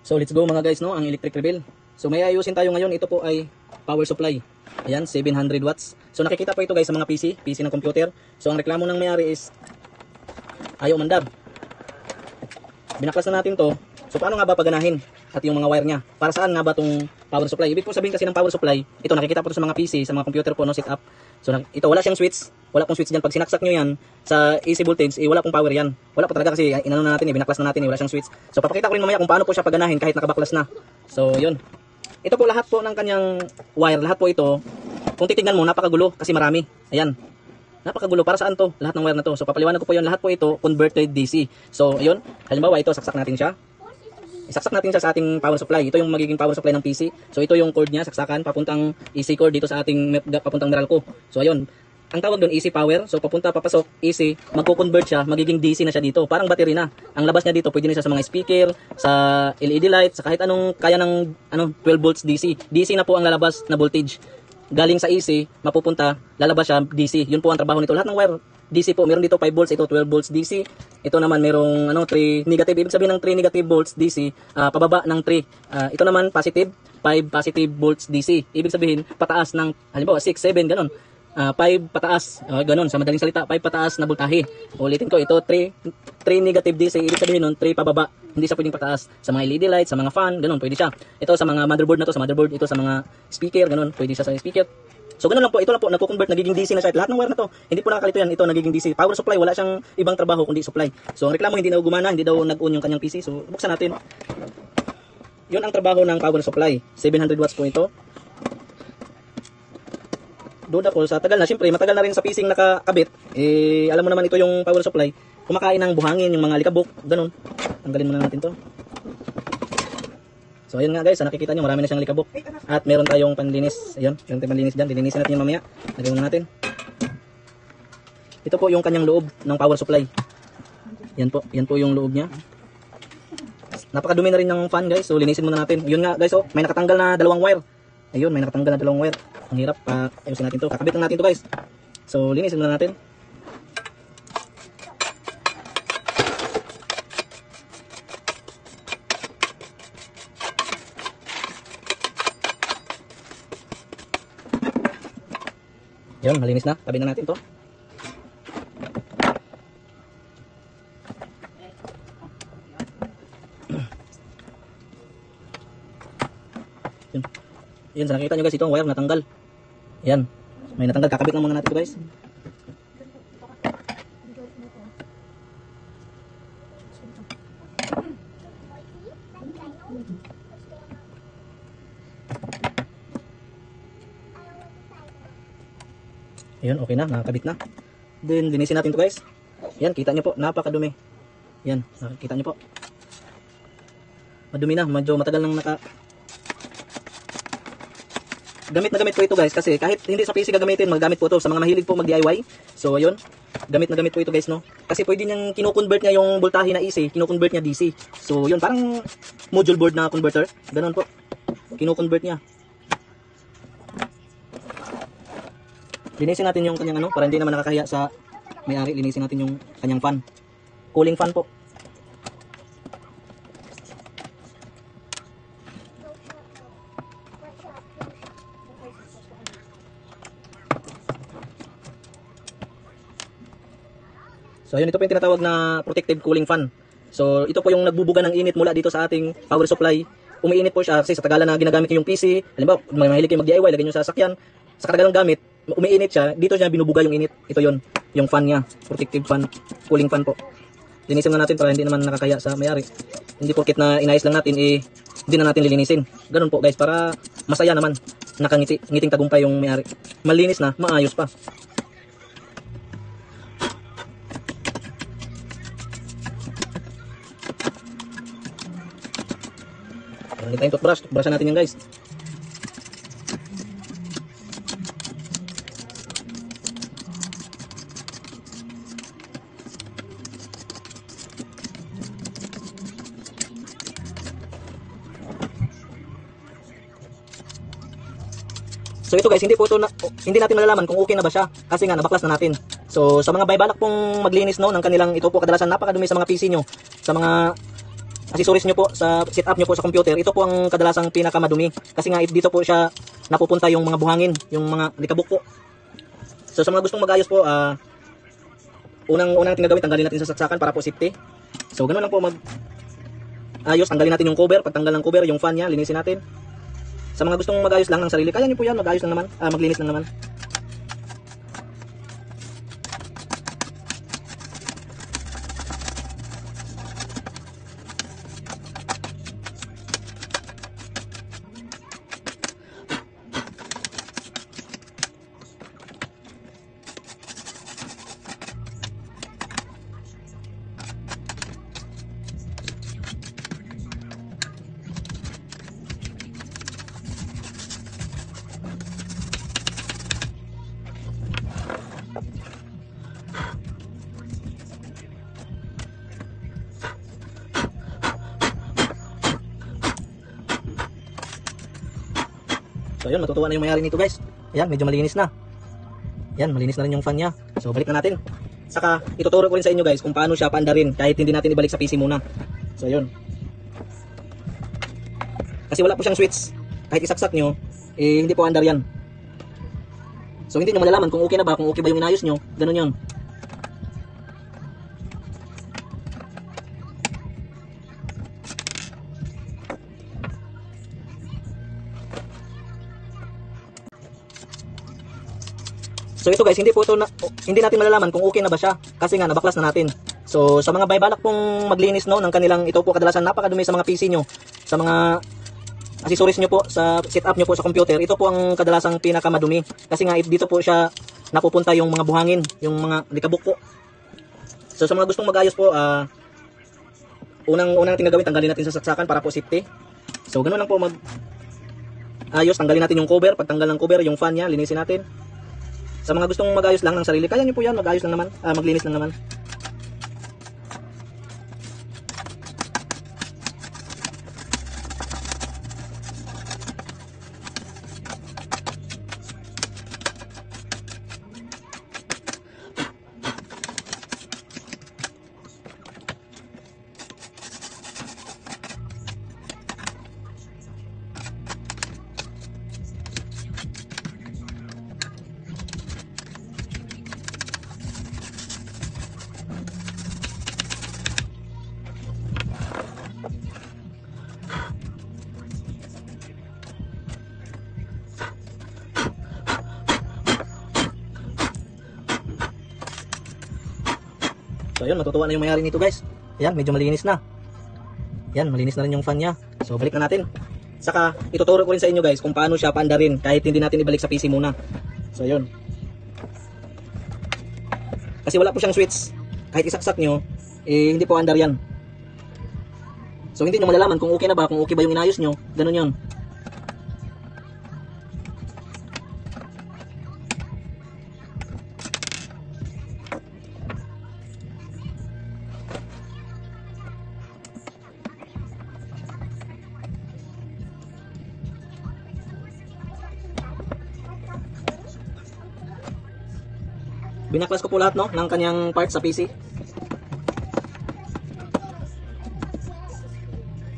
So let's go mga guys, no, ang electric reveal. So may ayusin tayo ngayon. Ito po ay power supply. Ayan, 700 watts. So nakikita po ito guys sa mga PC ng computer. So ang reklamo ng may-ari is ayaw mandar. Binaklas na natin to. So paano nga ba paganahin at yung mga wire niya? Para saan nga ba tong power supply? Ibig po sabihin kasi ng power supply, ito nakikita po ito sa mga PC, sa mga computer po, no, setup. So ito wala siyang switch. Wala pong switch diyan. Pag sinaksak nyo yan sa AC voltage, wala pong power yan. Wala po talaga kasi inano na natin, binaklas na natin, wala siyang switch. So papakita ko rin mamaya kung paano po siya paganahin kahit nakabaklas na. So yun. Ito po lahat po ng kanyang wire, lahat po ito. Kung titignan mo, napakagulo kasi marami. Ayan. Napakagulo. Para saan to? Lahat ng wire na to. So papaliwanag ko po yun. Lahat po ito converted DC. So ayun. Halimbawa ito, saksak natin siya. Isaksak natin siya sa ating power supply. Ito yung magiging power supply ng PC. So ito yung cord niya, saksakan papuntang AC cord dito sa ating papuntang Meralco. So ayun. Ang tawag doon AC power. So papunta papasok AC, magko-convert siya, magiging DC na siya dito. Parang battery na. Ang labas niya dito pwede na siya sa mga speaker, sa LED light, sa kahit anong kaya ng 12 volts DC. DC na po ang lalabas na voltage. Galing sa AC, mapupunta, lalabas siya DC. Yun po ang trabaho nito. Lahat ng wire DC po. Meron dito 5 volts, ito 12 volts DC. Ito naman merong 3 negative. Ibig sabihin ng 3 negative volts DC, pababa ng 3. Ito naman positive, 5 positive volts DC. Ibig sabihin pataas ng halimbawa 6, 7 ganun. 5 pataas, ganun sa madaling salita, 5 pataas na voltahe. Ulitin ko, ito 3 negative DC. Ibig sabihin nun 3 pababa. Hindi siya pwedeng pataas sa mga LED light, sa mga fan, ganun pwede siya. Ito sa mga motherboard na to, sa motherboard, ito sa mga speaker, ganun pwede siya sa speaker. So ganun lang po, ito lang po, nagko-convert, nagiging DC na siya. Lahat ng wire na to, hindi po nakakalito yan, ito nagiging DC. Power supply, wala siyang ibang trabaho kundi supply. So ang reklamo, hindi daw gumana, hindi daw nag-on yung kanyang PC. So buksan natin. Yun ang trabaho ng power supply. 700 watts po ito. Doon ako sa tagal na, syempre matagal na rin sa PC nakakabit. Alam mo naman ito yung power supply. Kumakain ng buhangin, yung mga alikabok, ganun. Tanggalin muna natin to. So ayun nga guys, nakikita nyo marami na siyang likabok. At meron tayong panlinis. Ayun, meron tayong panlinis dyan. Lilinisin natin yung mamaya. Lagyan muna natin. Ito po yung kanyang loob ng power supply. Yan po yung loob niya. Napakadumi na rin ng fan guys. So linisin muna natin. Yun nga guys, oh, may nakatanggal na dalawang wire. Ayun, may nakatanggal na dalawang wire. Ang hirap. Ayusin natin to. Kakabit lang natin to guys. So linisin muna natin. Yun, malinis na. Tabi na natin to. Yun. Yun, nakikita nyo guys, ito ang wire natanggal. Yan. May natanggal. Kakabit lang muna natin ito guys. Ayun, okay na, nakakabit na. Then, linisin natin to guys. Yan, kita nyo po, napakadumi. Yan, nakikita nyo po. Madumi na, medyo matagal nang Gamit na gamit ko ito guys, kasi kahit hindi sa PC gagamitin, magagamit po ito sa mga mahilig po mag-DIY. So, ayun, gamit na gamit po ito guys, no. Kasi pwede niyang kino-convert niya yung voltahe na AC, kino-convert niya DC. So, yun, parang module board na converter. Ganun po, kino-convert niya. Linisin natin yung kanyang para hindi naman nakakahiya sa may-ari. Linisin natin yung kanyang fan. Cooling fan po. So ayun, ito po yung tinatawag na protective cooling fan. So ito po yung nagbubuga ng init mula dito sa ating power supply. Umiinit po siya kasi sa tagalan na ginagamit yung PC. Halimbawa, may mahilig kayo mag-DIY, lagyan nyo sa sasakyan. Sa katagalang gamit, umiinit siya, dito siya binubuga yung init. Ito yon, yung fan niya, protective fan, cooling fan po. Linisin na natin para hindi naman nakakaya sa may-ari. Hindi porket na inayos lang natin, hindi na natin lilinisin. Ganun po guys, para masaya naman, nakangiti, ngiting tagumpay yung may-ari. Malinis na, maayos pa. Hindi tayong toothbrush, toothbrushan natin yan guys. So ito guys, hindi natin malalaman kung okay na ba siya kasi nga nabaklas na natin. So sa mga baybalak pong maglinis ng kanilang, ito po kadalasan napakadumi sa mga PC nyo. Sa mga accessories nyo po, sa setup nyo po sa computer, ito po ang kadalasang pinakamadumi. Kasi nga dito po siya napupunta yung mga buhangin, yung mga likabok po. So sa mga gustong mag-ayos po, unang tinagawin, tanggalin natin sa saksakan para po safety. So ganoon lang po mag-ayos, tanggalin natin yung cover. Pag tanggal ng cover, yung fan niya, linisin natin. Sa mga gustong mag-ayos lang ng sarili, kaya nyo po yan, mag-ayos lang naman, maglinis lang naman. So yun, matutuwa na yung mayari nito guys. Ayan, medyo malinis na. Ayan, malinis na rin yung fan niya. So balik na natin. Saka ituturo ko rin sa inyo guys kung paano siya paandarin kahit hindi natin ibalik sa PC muna. So yun. Kasi wala po siyang switch. Kahit isaksak nyo, hindi po andar yan. So hindi nyo malalaman kung okay na ba, kung okay ba yung inayos nyo. Ganun yun. So ito guys, hindi natin malalaman kung okay na ba siya kasi nga nabaklas na natin. So sa mga baybalak pong maglinis ng kanilang, ito po kadalasan napakadumi sa mga PC nyo, sa mga accessories nyo po, sa setup nyo po sa computer, ito po ang kadalasang pinakamadumi. Kasi nga dito po siya napupunta yung mga buhangin, yung mga likabok po. So sa mga gustong mag-ayos po, unang tinagawin, tanggalin natin sa saksakan para po safety. So ganoon lang po mag-ayos, tanggalin natin yung cover. Pag tanggal ng cover, yung fan niya, linisin natin. Sa mga gustong mag-ayos lang ng sarili, kaya nyo po yan, mag-ayos lang naman, maglinis lang naman. So ayun, matutuwa na yung mayari nito guys. Ayan, medyo malinis na. Ayan, malinis na rin yung fan niya. So balik na natin. Saka ituturo ko rin sa inyo guys kung paano siya paandarin kahit hindi natin ibalik sa PC muna. So ayun. Kasi wala po siyang switch. Kahit isaksak nyo, hindi po andar yan. So hindi nyo malalaman kung okay na ba, kung okay ba yung inayos nyo. Ganun yun. Binaklas ko po lahat ng kanyang parts sa PC.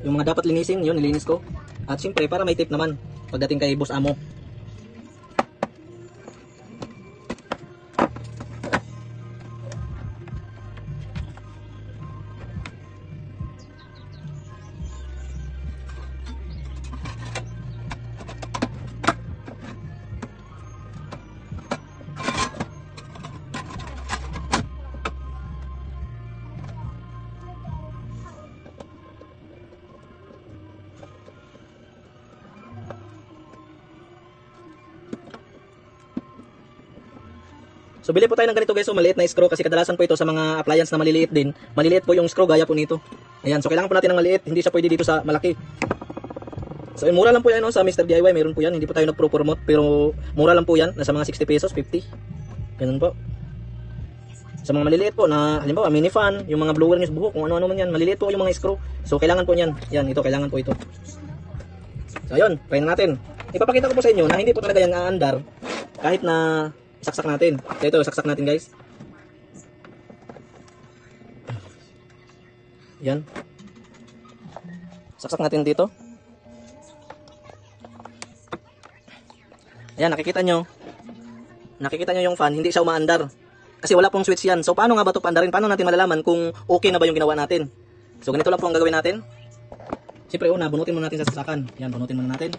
Yung mga dapat linisin, yun nilinis ko. At syempre para may tip naman pagdating kay Boss Amo. So bili po tayo ng ganito guys, so maliit na screw kasi kadalasan po ito sa mga appliance na maliliit din. Maliliit po yung screw gaya po nito. Ayan, so kailangan po natin ng maliit, hindi siya pwede dito sa malaki. So mura lang po yan sa Mr. DIY, meron po yan, hindi po tayo nagpro-promote pero mura lang po yan, nasa mga 60 pesos, 50. Ganun po. Sa mga maliliit po na halimbawa mini fan, yung mga blower nyo sa buhok, kung ano-ano man yan, maliliit po yung mga screw. So kailangan po yan. Yan, ito kailangan po ito. So ayun, try na natin. Ipapakita ko po sa inyo na hindi po talaga yan aandar kahit na saksak natin. So ito, saksak natin guys. Yan. Saksak natin dito. Ayan, nakikita nyo yung fan, hindi siya umaandar. Kasi wala pong switch yan. So paano nga ba ito paandarin? Paano natin malalaman kung okay na ba yung ginawa natin? So ganito lang po ang gagawin natin. Siyempre una, bunutin muna natin sa saksakan. Yan, bunutin muna natin.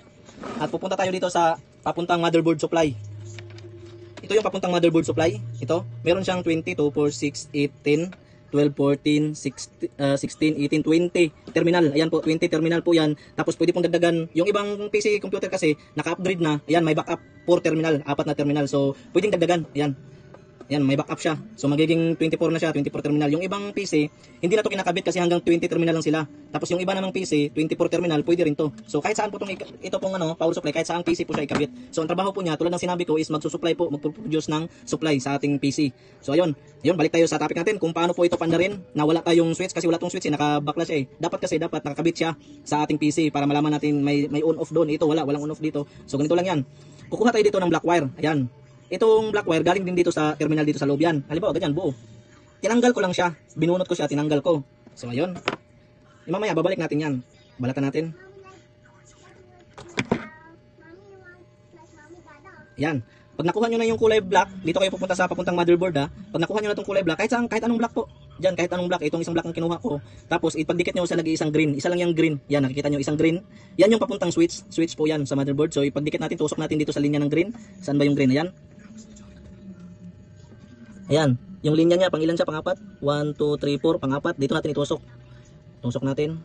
At pupunta tayo dito sa papuntang motherboard supply. Ito yung papuntang motherboard supply. Ito, meron siyang 20, 2, 4, 6, 8, 10, 12, 14, 16, 18, 20 terminal. Ayan po, 20 terminal po yan. Tapos pwede pong dagdagan. Yung ibang PC computer kasi, naka-upgrade na. Ayan, may backup 4 terminal, 4 na terminal. So, pwedeng dagdagan. Ayan. Yan, may backup siya. So magiging 24 na siya, 24 terminal. Yung ibang PC, hindi na to kinakabit kasi hanggang 20 terminal lang sila. Tapos yung iba namang PC, 24 terminal, pwede rin to. So kahit saan po ito pong power supply, kahit saan PC po siya ikabit. So ang trabaho po niya, tulad ng sinabi ko, is magsusupply po, magproduce ng supply sa ating PC. So ayun, balik tayo sa topic natin kung paano po ito pandarin na wala tayong switch kasi wala tong switch, nakabakla siya eh. Dapat nakakabit siya sa ating PC para malaman natin may on off doon. Ito walang on off dito. So ganito lang yan. Kukuha tayo dito ng black wire. Ayan. Itong black wire galing din dito sa terminal dito sa loob yan. Halimbawa, ganyan, buo. Tinanggal ko lang siya. Binunot ko siya, tinanggal ko. So, ayun. Mamaya, babalik natin yan. Balatan natin. Yan. Pag nakuha nyo na yung kulay black, dito kayo pupunta sa papuntang motherboard ha. Pag nakuha nyo na itong kulay black, kahit anong black po. Diyan, kahit anong black. Itong isang black ang kinuha ko. Tapos, ipagdikit nyo sa lagi isang green. Isa lang yung green. Yan, nakikita nyo isang green. Yan yung papuntang switch. Switch po yan sa motherboard. So, ipagdikit natin, tusok natin dito sa linya ng green. Saan ba yung green? Ayan. Ayan, yung linya niya, pang ilan siya? Pang-apat? 1, 2, 3, 4, pang-apat. Dito natin itusok. Tusok natin.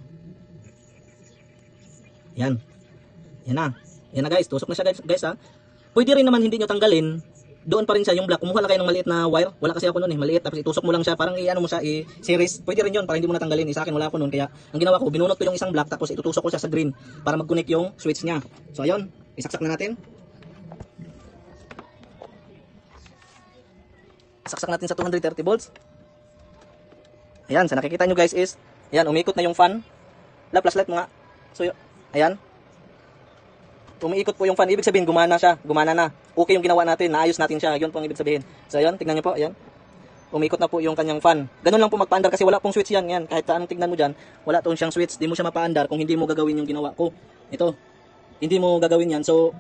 Yan. Yan na. Yan na guys, tusok na siya guys ha. Pwede rin naman hindi nyo tanggalin. Doon pa rin siya yung black. Kumuha lang kayo ng maliit na wire. Wala kasi ako noon maliit. Tapos itusok mo lang siya. Parang i-ano mo siya, i-series. Pwede rin yun para hindi mo natanggalin. Sa akin wala ako noon. Kaya ang ginawa ko, binunot ko yung isang black. Tapos itutusok ko siya sa green para mag-connect yung switch niya. So ayun, isaksak na natin. Saksak natin sa 230 volts. Ayan, sa nakikita nyo guys is, ayan, umikot na yung fan. Flashlight mo nga. So, ayan. Umiikot po yung fan. Ibig sabihin, gumana siya. Gumana na. Okay yung ginawa natin. Naayos natin siya. Yun po ang ibig sabihin. So, ayan, tignan nyo po. Ayan. Umikot na po yung kanyang fan. Ganun lang po magpaandar kasi wala pong switch yan. Yan. Kahit saan tignan mo dyan, wala tong siyang switch. Di mo siya mapaandar kung hindi mo gagawin yung ginawa ko. Ito. Hindi mo gagawin yan. So,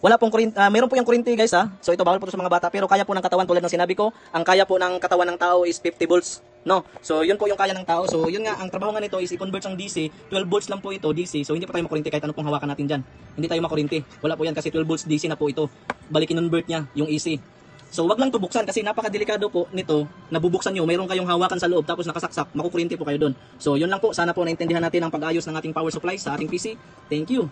wala pong kuryente, meron po yung kuryente guys ha. So ito bawal po to sa mga bata pero kaya po ng katawan tulad ng sinabi ko, ang kaya po ng katawan ng tao is 50 volts, no? So yun po yung kaya ng tao. So yun nga ang trabaho nga nito is i-convert ang DC, 12 volts lang po ito DC. So hindi pa tayo makuryente kahit ano pong hawakan natin diyan. Hindi tayo makuryente. Wala po yan kasi 12 volts DC na po ito. Balik i-convert niya yung AC. So wag lang to buksan kasi napakadelikado po nito. Nabubuksan niyo, mayroon kayong hawakan sa loob tapos nakasaksak, makukuryente po kayo doon. So yun lang po, sana po naintindihan natin ang pag-ayos ng ating power supply sa ating PC. Thank you.